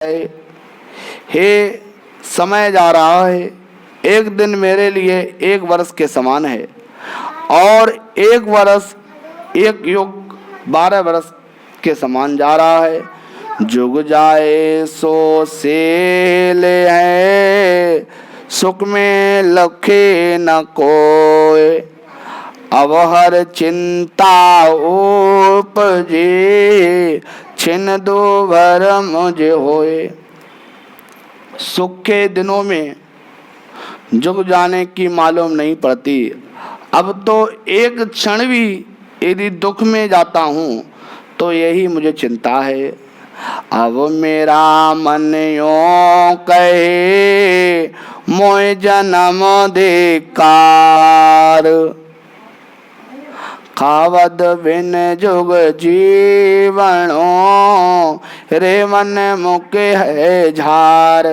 हे समय जा रहा है, एक दिन मेरे लिए 1 वर्ष के समान है और 1 वर्ष 1 युग 12 वर्ष के समान जा रहा है। जुग जाए सो सेल है, सुख में लखे न कोय, अब हर चिंता उपजे, छिन दो भर मुझे होए। सुख के दिनों में जुग जाने की मालूम नहीं पड़ती। अब तो एक क्षण भी यदि दुख में जाता हूँ तो यही मुझे चिंता है। अब मेरा मन यों कहे, मोय जन्म धिक्कार, खावद बिन जुग जीवनो, रे मन मुके है झार।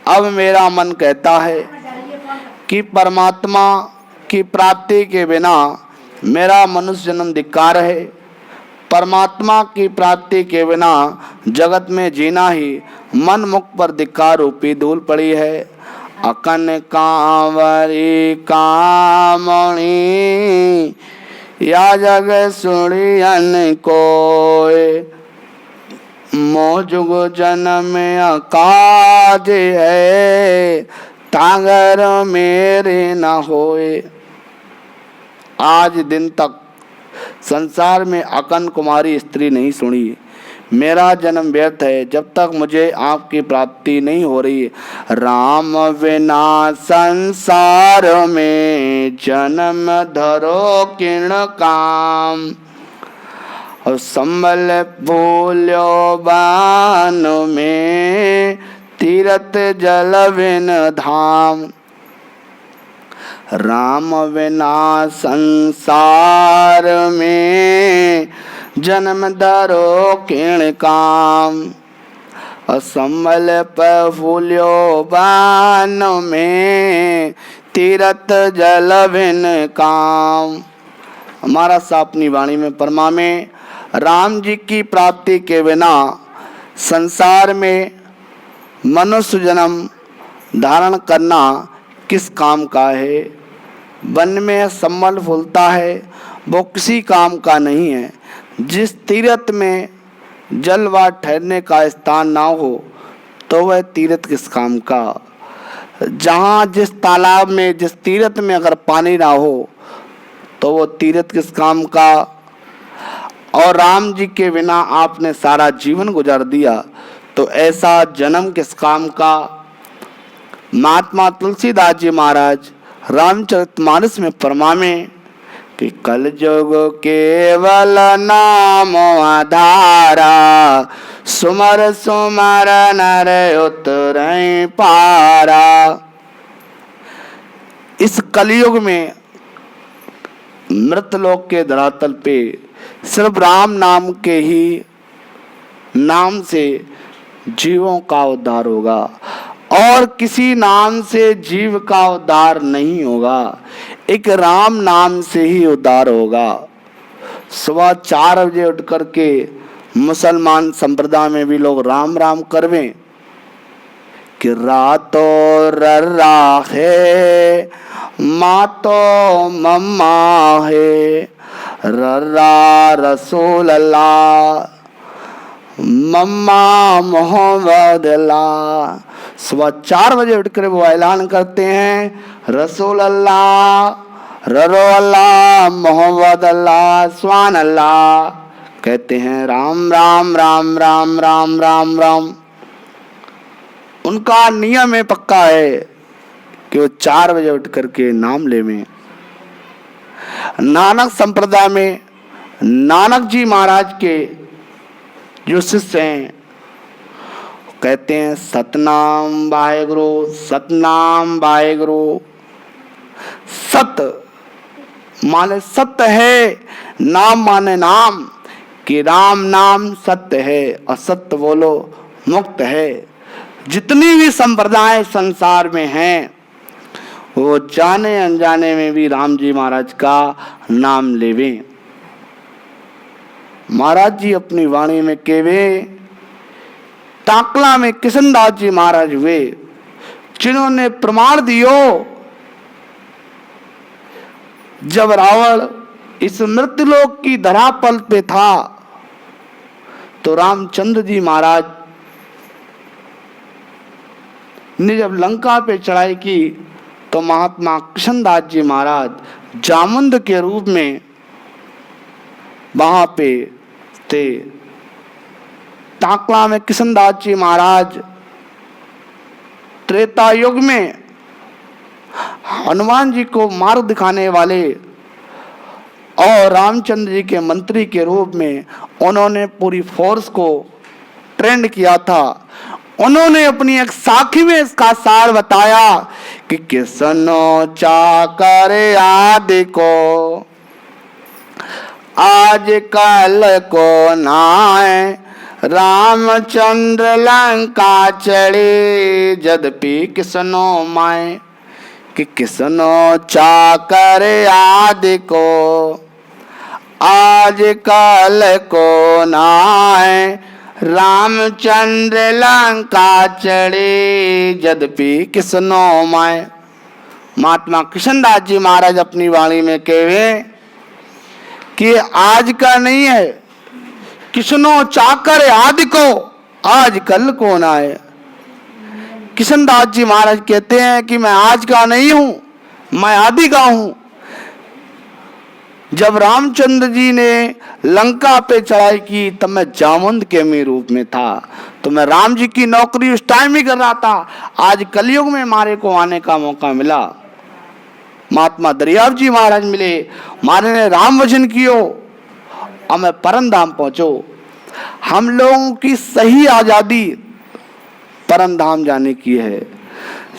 अब मेरा मन कहता है कि परमात्मा की प्राप्ति के बिना मेरा मनुष्य जन्म धिक्कार है। परमात्मा की प्राप्ति के बिना जगत में जीना ही मन मुख पर धिक्कार रूपी धूल पड़ी है। अकन कांवरी कामणी, या जग सुनियन कोय, मोजुग जन्म अकाज है, तांगर मेरे न होए। आज दिन तक संसार में अकन कुमारी स्त्री नहीं सुनी। मेरा जन्म व्यर्थ है जब तक मुझे आपकी प्राप्ति नहीं हो रही। राम बिना संसार में जन्म धरो किण काम, और संबल भूल्यो बान में, तीरथ जल बिन धाम। राम बिना संसार में जन्म धरो किण काम, असंबल पर फूल्यो बान में, तीरथ जल बिन काम। हमारा सा अपनी वाणी में परमा में राम जी की प्राप्ति के बिना संसार में मनुष्य जन्म धारण करना किस काम का है। वन में संबल फूलता है वो किसी काम का नहीं है। जिस तीर्थ में जल व ठहरने का स्थान ना हो तो वह तीर्थ किस काम का। जहाँ जिस तालाब में जिस तीर्थ में अगर पानी ना हो तो वो तीर्थ किस काम का। और राम जी के बिना आपने सारा जीवन गुजार दिया तो ऐसा जन्म किस काम का। महात्मा तुलसीदास जी महाराज रामचरितमानस में फरमावे कि कल युग केवल नाम आधारा, सुमर सुमर नर उतरई पारा। इस कलयुग में मृतलोक के धरातल पे सिर्फ राम नाम के ही नाम से जीवों का उद्धार होगा और किसी नाम से जीव का उद्धार नहीं होगा। एक राम नाम से ही उद्धार होगा। सुबह 4 बजे उठ करके मुसलमान संप्रदाय में भी लोग राम राम करवें कि रातों रर्रा है, मातो मम्मा है, रर्रा रसूल अल्लाह, मम्मा मोहम्मद अल्लाह। सुबह 4 बजे उठकर वो ऐलान करते हैं रसूल अल्लाह, ररो अल्लाह, मोहम्मद अल्लाह, स्वान अल्लाह। कहते हैं राम राम राम राम राम राम राम। उनका नियम है, पक्का है कि वो 4 बजे उठ करके नाम लेवें। नानक संप्रदाय में नानक जी महाराज के जो शिष्य हैं कहते हैं सतनाम वाहेगुरु, सतनाम वाहेगुरु। सत माने सत्य है, नाम माने नाम, कि राम नाम सत्य है और सत्य बोलो मुक्त है। जितनी भी संप्रदाय संसार में हैं वो जाने अनजाने में भी राम जी महाराज का नाम लेवें। महाराज जी अपनी वाणी में केवे टाकला में किशनदास जी महाराज हुए, जिन्होंने प्रमाण दियो जब रावण इस मृत्युलोक की धरातल पे था तो रामचंद्र जी महाराज ने जब लंका पे चढ़ाई की तो महात्मा किशनदास जी महाराज जामुंद के रूप में वहां पे थे। टाकला में किशनदास जी महाराज त्रेता युग में हनुमान जी को मार्ग दिखाने वाले और रामचंद्र जी के मंत्री के रूप में उन्होंने पूरी फोर्स को ट्रेंड किया था। उन्होंने अपनी एक साखी में इसका सार बताया कि किसनो चाकर आदि को आज कल को नाय, रामचंद्र लंका चढ़े यद्यपि किसनो माए, कि किसनो चाकर आदि को आज कल को नाय, रामचंद्र लंका चढ़े यद्यपि किसनो माए। महात्मा किशनदास जी महाराज अपनी वाणी में कहे कि आज का नहीं है, किसनो चाकर आदि को आज कल को ना है। किशनदास जी महाराज कहते हैं कि मैं आज का नहीं हूं, मैं आदि का हूं। जब रामचंद्र जी ने लंका पे चढ़ाई की तब मैं जामुंद के में रूप में था, तो मैं राम जी की नौकरी उस टाइम ही कर रहा था। आज कलयुग में मारे को आने का मौका मिला, महात्मा दरियाव जी महाराज मिले, मारे ने राम वचन कियो और मैं परम धाम पहुंचो। हम लोगों की सही आजादी परम धाम जाने की है।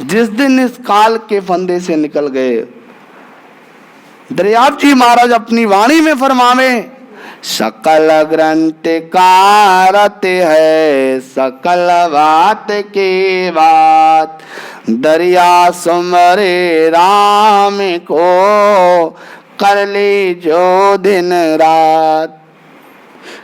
जिस दिन इस काल के फंदे से निकल गए, दरियाव जी महाराज अपनी वाणी में फरमावे, सकल ग्रंथ कारत है सकल बात की बात, दरिया सुमरे राम को कर ली जो दिन रात।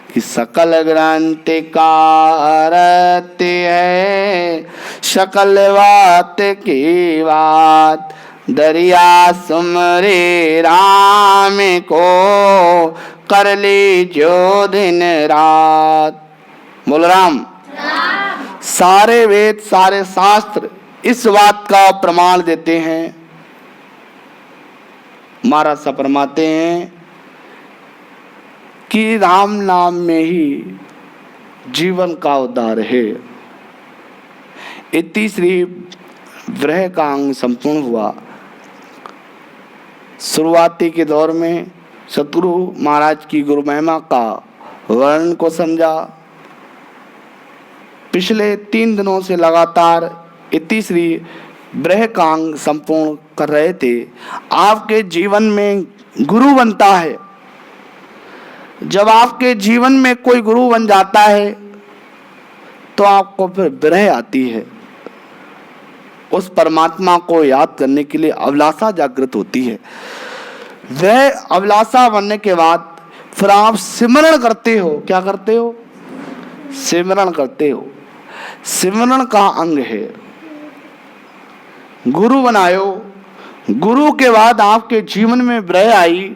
कि सकल ग्रंथ कारत है सकल बात की बात, दरिया सुमरे राम को कर ली जो दिन रात। बोल राम। सारे वेद सारे शास्त्र इस बात का प्रमाण देते हैं। महाराज सा फरमाते हैं कि राम नाम में ही जीवन का उद्धार है। ये तीसरी विरह का अंग संपूर्ण हुआ। शुरुआती के दौर में सतगुरु महाराज की गुरु महिमा का वर्णन को समझा। पिछले 3 दिनों से लगातार ये तीसरी विरह का अंग संपूर्ण कर रहे थे। आपके जीवन में गुरु बनता है। जब आपके जीवन में कोई गुरु बन जाता है तो आपको फिर विरह आती है। उस परमात्मा को याद करने के लिए अभिलाषा जागृत होती है। वह अभिलाषा बनने के बाद फिर आप सिमरण करते हो। क्या करते हो? सिमरण करते हो। सिमरण का अंग है। गुरु बनायो, गुरु के बाद आपके जीवन में विरह आई,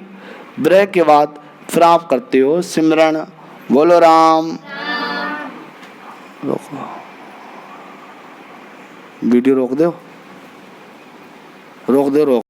विरह के बाद फिर आप करते हो सिमरण। बोलो राम। रोको, वीडियो रोक दो, रोक दो, रोक।